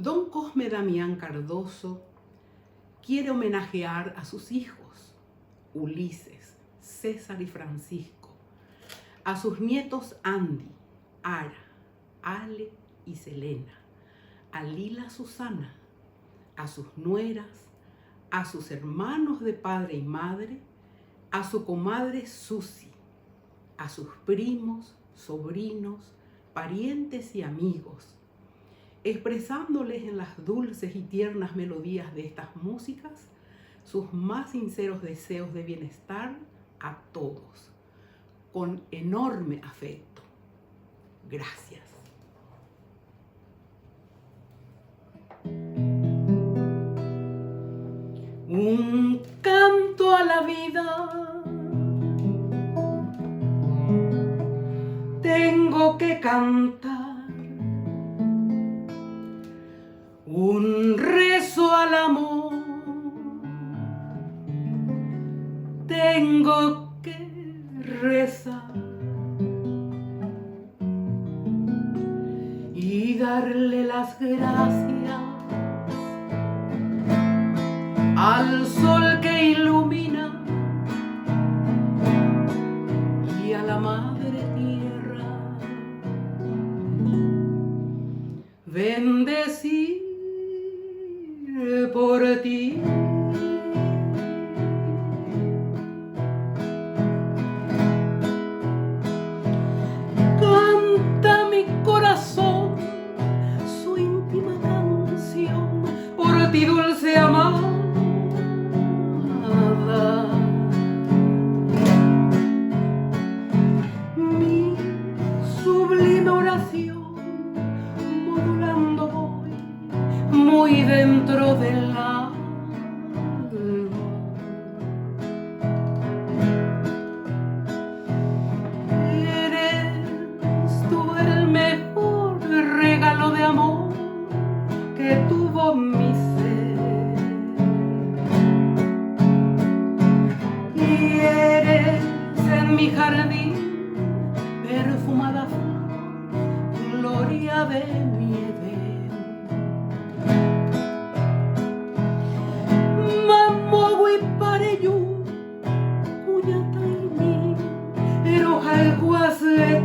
Don Cosme Damián Cardoso quiere homenajear a sus hijos, Ulises, César y Francisco, a sus nietos Andy, Ara, Ale y Selena, a Lila Susana, a sus nueras, a sus hermanos de padre y madre, a su comadre Susi, a sus primos, sobrinos, parientes y amigos, expresándoles en las dulces y tiernas melodías de estas músicas sus más sinceros deseos de bienestar a todos, con enorme afecto. Gracias. Un canto a la vida tengo que cantar, un rezo al amor tengo que rezar y darle las gracias al sol que ilumina y a la madre tierra, bendecir por ti. Canta mi corazón su íntima canción por ti, dulce amada. Mi sublime oración modulando voy muy dentro del alma. Eres tú el mejor regalo de amor que tuvo mi ser, y eres en mi jardín perfumada flor, gloria de mi Edén. Mamogui pareyu, cuñata y mi, eroja el guase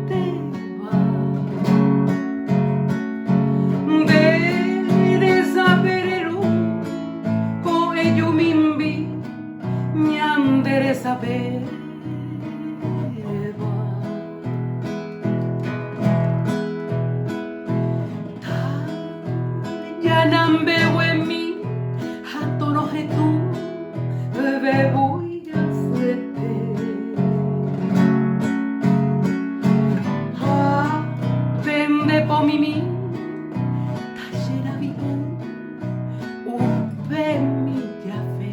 teba. Dereza pereru, ko ello mimbi, ñandereza peba. Yanambe wemi, hatono hetu, bebuya sete. Ha, vende pomimi, tashera vivo, upe mi yafe.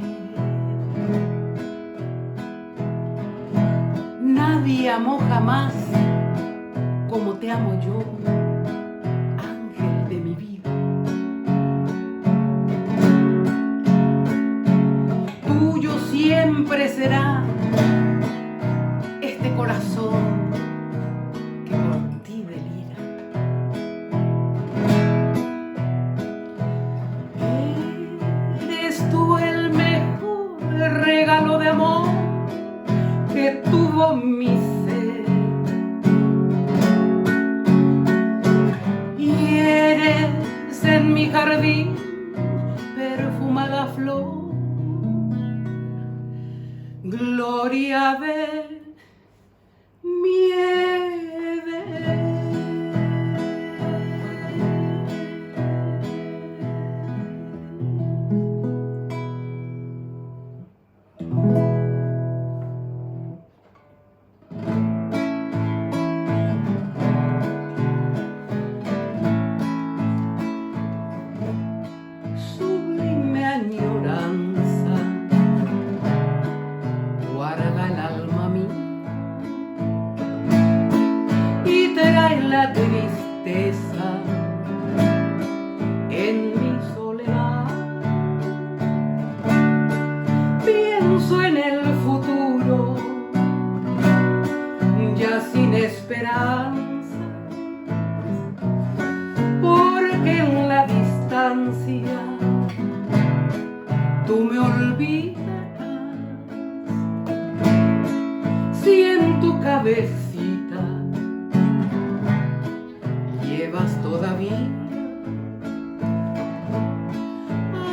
Nadie amó jamás como te amo yo, ángel de mi vida. Tuyo siempre será este corazón que por ti delira. Eres tú el mejor regalo de amor que tuvo mi ser, y eres en mi jardín perfumada flor, gloria de mi Edén. Sublime añoranza guarda el alma mía. llevas todavía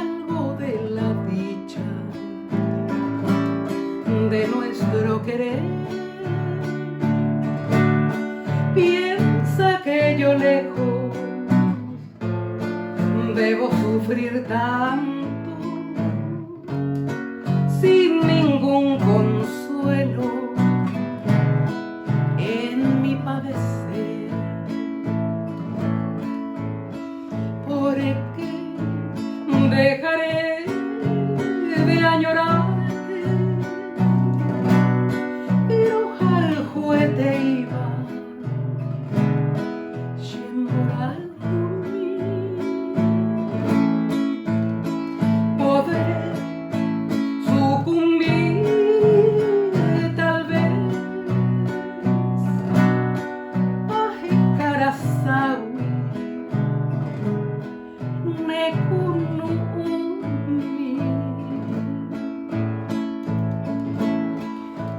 algo de la dicha de nuestro querer. Piensa que yo lejos debo sufrir tanto sin ningún consuelo en mi padecer. ¿Por qué dejaré de añorarte? Pero al juguete iba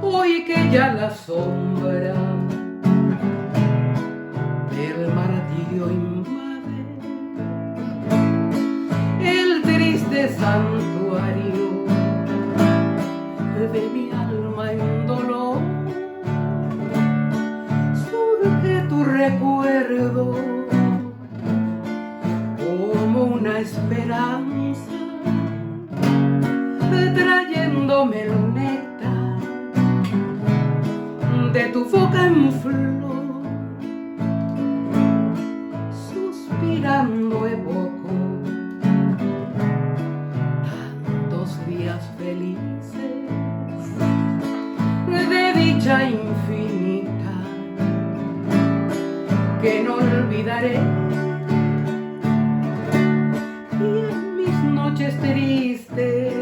hoy que ya la sombra del martirio invade el triste santuario de mi alma en dolor, surge tu recuerdo como una esperanza, trayéndome el néctar de tu boca en flor. Suspirando evoco tantos días felices de dicha infinita que no olvidaré. Noches tristes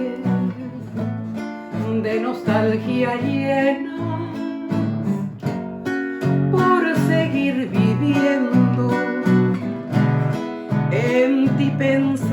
de nostalgia llenas por seguir viviendo en ti pensando.